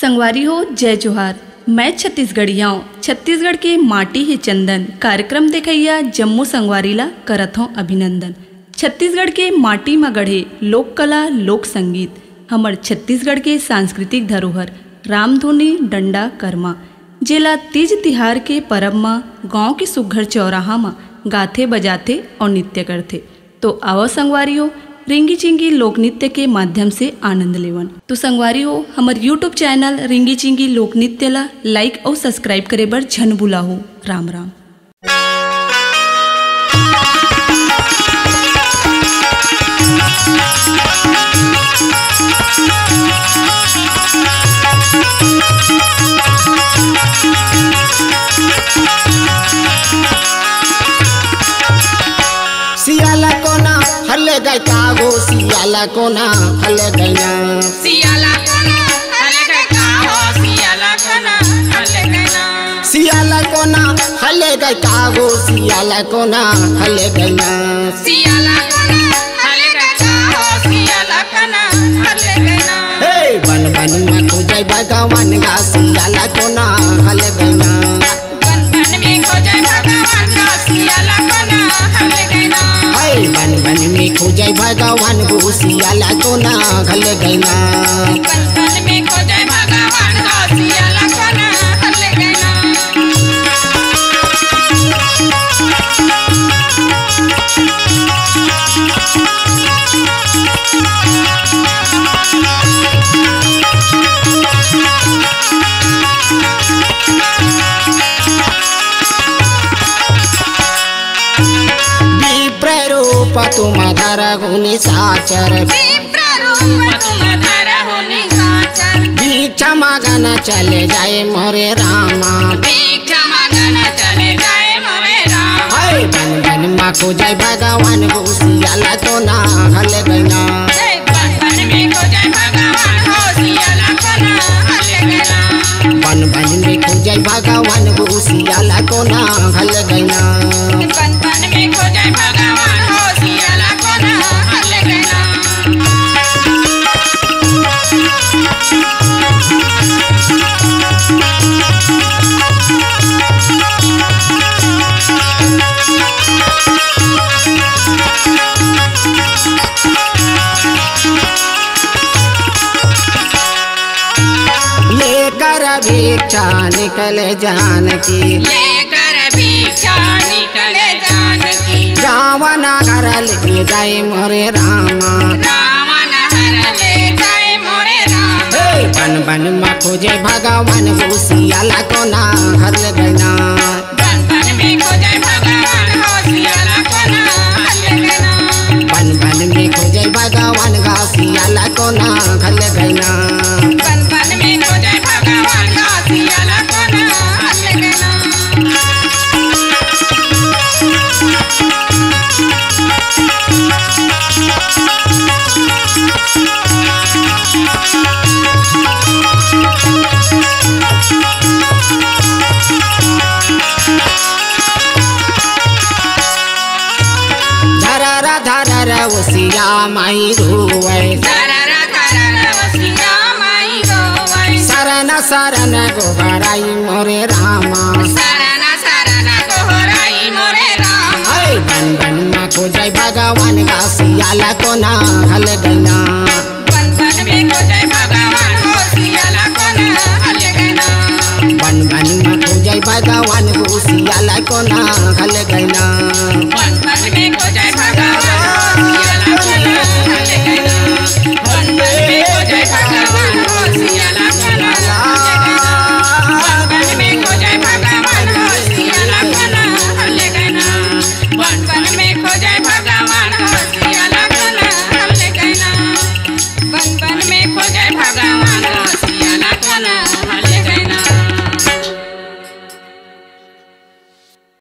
संगवारी हो जय जोहार। मैं छत्तीसगढ़िया छत्तीसगढ़ के माटी ही चंदन कार्यक्रम देखैया जम्मू संगवारी ला करत हूँ अभिनंदन। छत्तीसगढ़ के माटी में गढ़े लोक कला लोक संगीत हमर छत्तीसगढ़ के सांस्कृतिक धरोहर रामधुनी डंडा कर्मा जेला तीज तिहार के परब में गाँव के सुघ्घर चौराहा में गाथे बजाथे और नृत्य करथे। तो आओ संगवारी हो रिंगी चिंगी लोक नृत्य के माध्यम से आनंद लेवन। तो संगवारी हो हमार यूट्यूब चैनल रिंगी चिंगी लोक नृत्य ला लाइक और सब्सक्राइब करे बर झन भूला हो। राम राम। सियाला कोना हले गई कागो सियाला कोना हले गई ना सियाला कोना हले गई कागो सियाला कोना हले गई ना सियाला कोना हले गई कागो सियाला कोना हले गई ना सियाला कोना हले गई कागो सियाला कोना हले गई ना हे बन बन में खो जाए भगवान गा सियाला कोना हले गई ना बन बन में खो जाए भगवान गा सियाला कोना हले गई ना बन बन में खो जाए भगवान गो सियाला कोना हले गई ना बन बन में खो जाए भगवान गा सियाला कोना हले गई ना। तुम धरा गुनी साचर भिक्षा मांगना चले जाए मोरे रामा बन बन माँ को जाए भगवान गो सियाला तो ना हले गई ना बन बन में खो जाए भगवान गो सियाला को ना हले गई ना भिक्षा निकले जानकी लेकर भिक्षा निकले जानकी गाँव नगर ले जाए मोरे रामा ले जाए मोरे राम बन बन में खोजे भगवान गो सियाला को ना हल गई ना बन बन में खोजे भगवान गो सियाला को ना हल गई ना बन बन में खोजे भगवान गा सियाला को ना हल गई ना बन बन में खोजे भगवान गा सियाला को ना हल गई ना। धररा धररा उसिया माई रोवे धररा धररा उसिया माई रोवे शरण शरण गोबराई मोरे रामा शरण शरण गोहराई मोरे राम बन बन में खो जाए भगवान गा सियाला को ना हल गई ना बन बन में खो जाए भगवान गो सियाला को ना हल गई ना बन बन में खो जाए भगवान गो सियाला को ना हल गई ना बन